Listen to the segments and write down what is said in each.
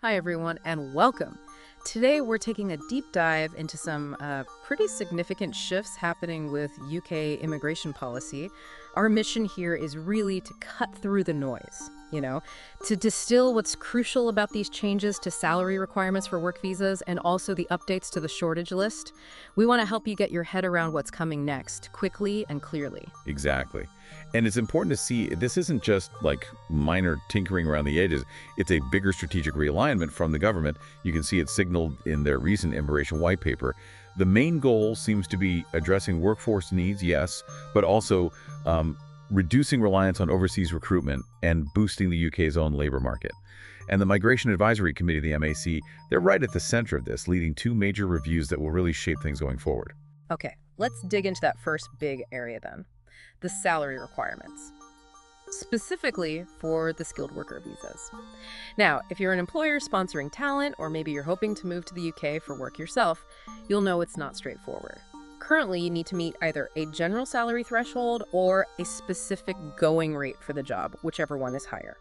Hi, everyone, and welcome. Today, we're taking a deep dive into some pretty significant shifts happening with UK immigration policy. Our mission here is really to cut through the noise, to distill what's crucial about these changes to salary requirements for work visas and also the updates to the shortage list. We want to help you get your head around what's coming next, quickly and clearly. Exactly. And it's important to see this isn't just like minor tinkering around the edges. It's a bigger strategic realignment from the government. You can see it signaled in their recent immigration white paper. The main goal seems to be addressing workforce needs, yes, but also reducing reliance on overseas recruitment and boosting the UK's own labor market. And the Migration Advisory Committee, the MAC, they're right at the center of this, leading two major reviews that will really shape things going forward. Okay, let's dig into that first big area then. The salary requirements, specifically for the skilled worker visas. Now, if you're an employer sponsoring talent, or maybe you're hoping to move to the UK for work yourself, you'll know it's not straightforward. Currently, you need to meet either a general salary threshold or a specific going rate for the job, whichever one is higher.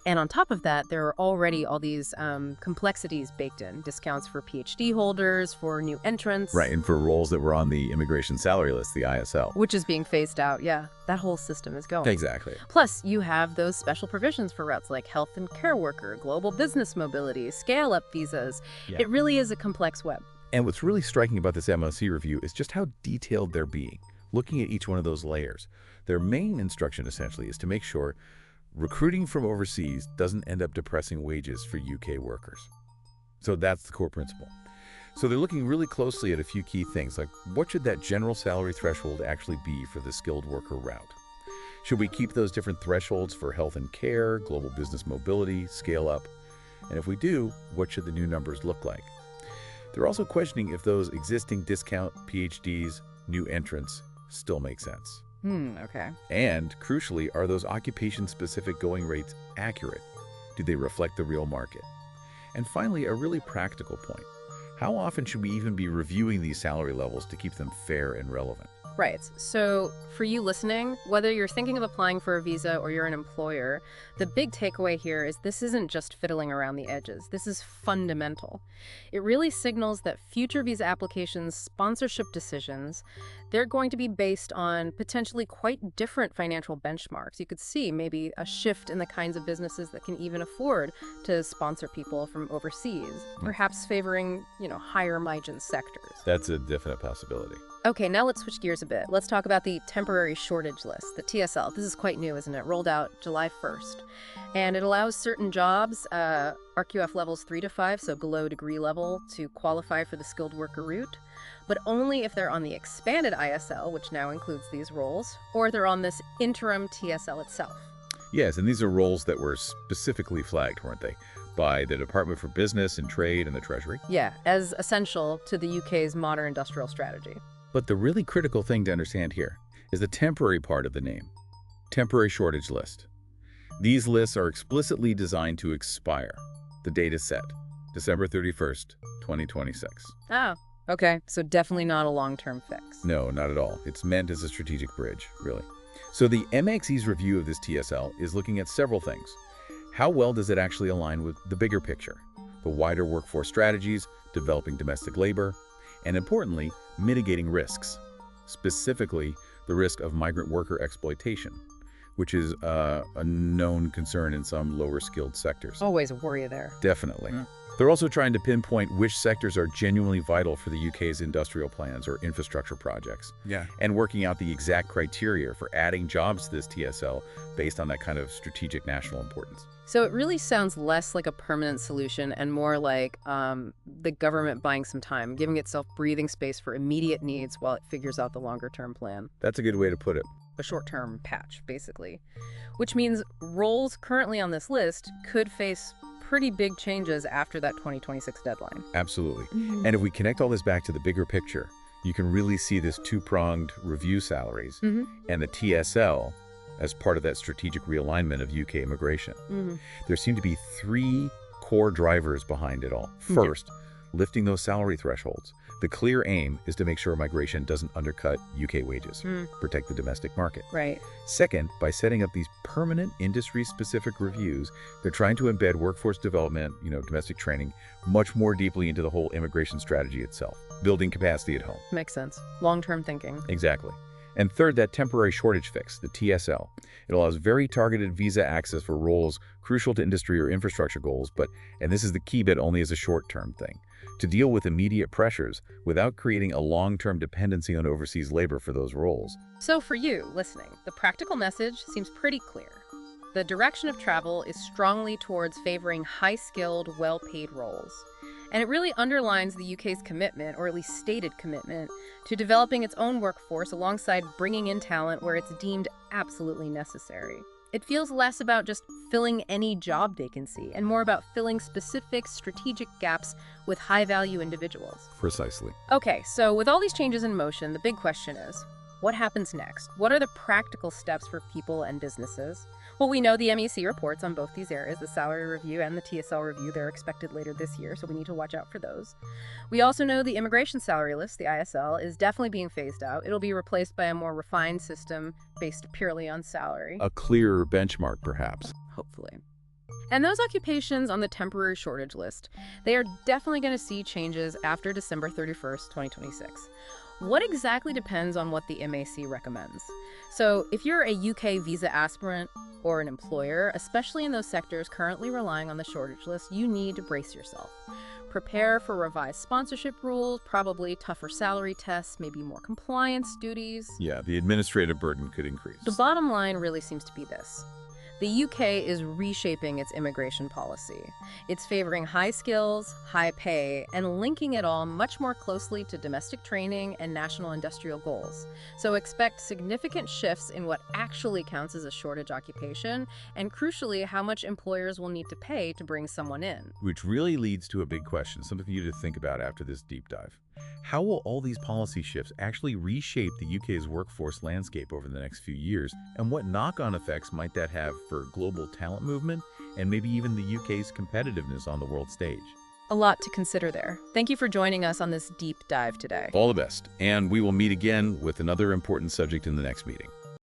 And on top of that, there are already all these complexities baked in. Discounts for PhD holders, for new entrants. Right, and for roles that were on the immigration salary list, the ISL. Which is being phased out, yeah. That whole system is going. Exactly. Plus, you have those special provisions for routes like health and care worker, global business mobility, scale-up visas. Yeah. It really is a complex web. And what's really striking about this MOC review is just how detailed they're being. Looking at each one of those layers, their main instruction essentially is to make sure recruiting from overseas doesn't end up depressing wages for UK workers. So that's the core principle. So they're looking really closely at a few key things, like what should that general salary threshold actually be for the skilled worker route? Should we keep those different thresholds for health and care, global business mobility, scale up? And if we do, what should the new numbers look like? They're also questioning if those existing discount PhDs, new entrants, still make sense. Okay. And, crucially, are those occupation-specific going rates accurate? Do they reflect the real market? And finally, a really practical point. How often should we even be reviewing these salary levels to keep them fair and relevant? Right. So for you listening, whether you're thinking of applying for a visa or you're an employer, the big takeaway here is this isn't just fiddling around the edges. This is fundamental. It really signals that future visa applications, sponsorship decisions, they're going to be based on potentially quite different financial benchmarks. You could see maybe a shift in the kinds of businesses that can even afford to sponsor people from overseas, perhaps favoring, higher margin sectors. That's a definite possibility. Okay, now let's switch gears a bit. Let's talk about the temporary shortage list, the TSL. This is quite new, isn't it? Rolled out July 1st. And it allows certain jobs, RQF levels 3 to 5, so below degree level, to qualify for the skilled worker route, but only if they're on the expanded ISL, which now includes these roles, or they're on this interim TSL itself. Yes, and these are roles that were specifically flagged, weren't they, by the Department for Business and Trade and the Treasury? Yeah, as essential to the UK's modern industrial strategy. But the really critical thing to understand here is the temporary part of the name, temporary shortage list. These lists are explicitly designed to expire. The date is set, December 31st, 2026. Oh, okay. So definitely not a long-term fix. No, not at all. It's meant as a strategic bridge, really. So the MXE's review of this TSL is looking at several things. How well does it actually align with the bigger picture? The wider workforce strategies, developing domestic labor, and importantly, mitigating risks, specifically the risk of migrant worker exploitation, which is a known concern in some lower-skilled sectors. Always a worry there. Definitely. They're also trying to pinpoint which sectors are genuinely vital for the UK's industrial plans or infrastructure projects. Yeah. And working out the exact criteria for adding jobs to this TSL based on that kind of strategic national importance. So it really sounds less like a permanent solution and more like the government buying some time, giving itself breathing space for immediate needs while it figures out the longer-term plan. That's a good way to put it. A short-term patch, basically. Which means roles currently on this list could face pretty big changes after that 2026 deadline. Absolutely. And if we connect all this back to the bigger picture, you can really see this two-pronged review salaries and the TSL as part of that strategic realignment of UK immigration. There seem to be three core drivers behind it all. First, lifting those salary thresholds, The clear aim is to make sure migration doesn't undercut UK wages, Hmm, protect the domestic market. right. Second, by setting up these permanent industry-specific reviews, they're trying to embed workforce development, domestic training, much more deeply into the whole immigration strategy itself, building capacity at home. Makes sense. Long-term thinking. Exactly. And third, that temporary shortage fix, the TSL. It allows very targeted visa access for roles crucial to industry or infrastructure goals, and this is the key bit, only as a short-term thing, to deal with immediate pressures without creating a long-term dependency on overseas labor for those roles. So for you, listening, the practical message seems pretty clear. The direction of travel is strongly towards favoring high-skilled, well-paid roles. And it really underlines the UK's commitment, or at least stated commitment, to developing its own workforce alongside bringing in talent where it's deemed absolutely necessary. It feels less about just filling any job vacancy and more about filling specific strategic gaps with high-value individuals. Precisely. Okay, so with all these changes in motion, the big question is, what happens next? What are the practical steps for people and businesses? Well, we know the MEC reports on both these areas, the salary review and the TSL review. They're expected later this year, so we need to watch out for those. We also know the immigration salary list, the ISL, is definitely being phased out. It'll be replaced by a more refined system based purely on salary. A clearer benchmark, perhaps. Hopefully. And those occupations on the temporary shortage list, they are definitely going to see changes after December 31st, 2026. What exactly depends on what the MAC recommends. So if you're a UK visa aspirant or an employer, especially in those sectors currently relying on the shortage list, you need to brace yourself. Prepare for revised sponsorship rules, probably tougher salary tests, maybe more compliance duties. Yeah, the administrative burden could increase. The bottom line really seems to be this. The UK is reshaping its immigration policy. It's favoring high skills, high pay, and linking it all much more closely to domestic training and national industrial goals. So expect significant shifts in what actually counts as a shortage occupation, and crucially, how much employers will need to pay to bring someone in. Which really leads to a big question, something for you to think about after this deep dive. How will all these policy shifts actually reshape the UK's workforce landscape over the next few years, and what knock-on effects might that have for global talent movement and maybe even the UK's competitiveness on the world stage? A lot to consider there. Thank you for joining us on this deep dive today. All the best, and we will meet again with another important subject in the next meeting.